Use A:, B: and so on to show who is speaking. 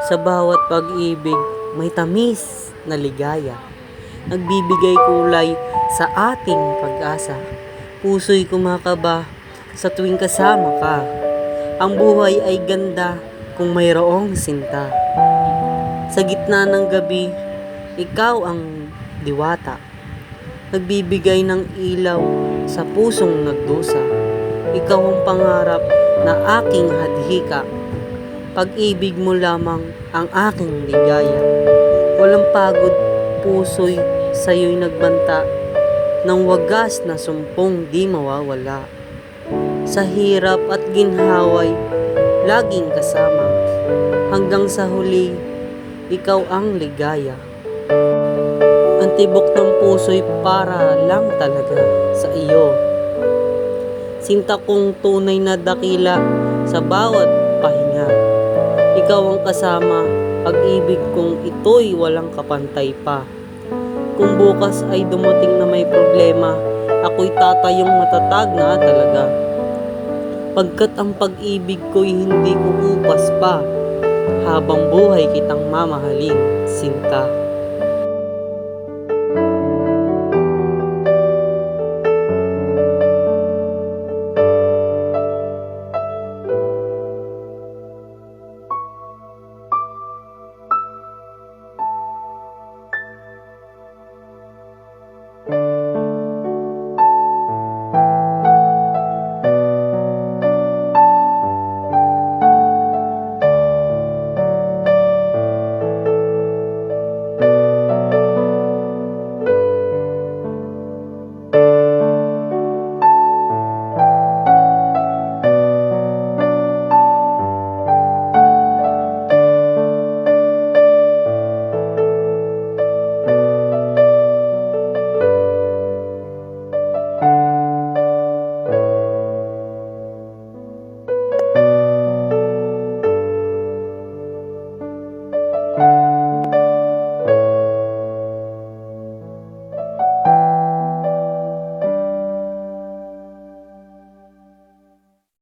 A: Sa bawat pag-ibig, may tamis na ligaya. Nagbibigay kulay sa ating pag-asa. Puso'y kumakaba sa tuwing kasama ka. Ang buhay ay ganda kung mayroong sinta. Sa gitna ng gabi, ikaw ang diwata. Nagbibigay ng ilaw sa pusong nagdusa. Ikaw ang pangarap na aking hadhika. Pag-ibig mo lamang ang aking ligaya. Walang pagod, puso'y sa'yo'y nagbanta ng wagas na sumpong di mawawala. Sa hirap at ginhaway, laging kasama. Hanggang sa huli, ikaw ang ligaya. Ang tibok ng puso'y para lang talaga sa iyo. Sinta kong tunay na dakila sa bawat pahinga. Ikaw ang kasama, pag-ibig kong ito'y walang kapantay pa. Kung bukas ay dumating na may problema, ako'y tatayong matatag na talaga. Pagkat ang pag-ibig ko'y hindi uupas pa, habang buhay kitang mamahalin, sinta.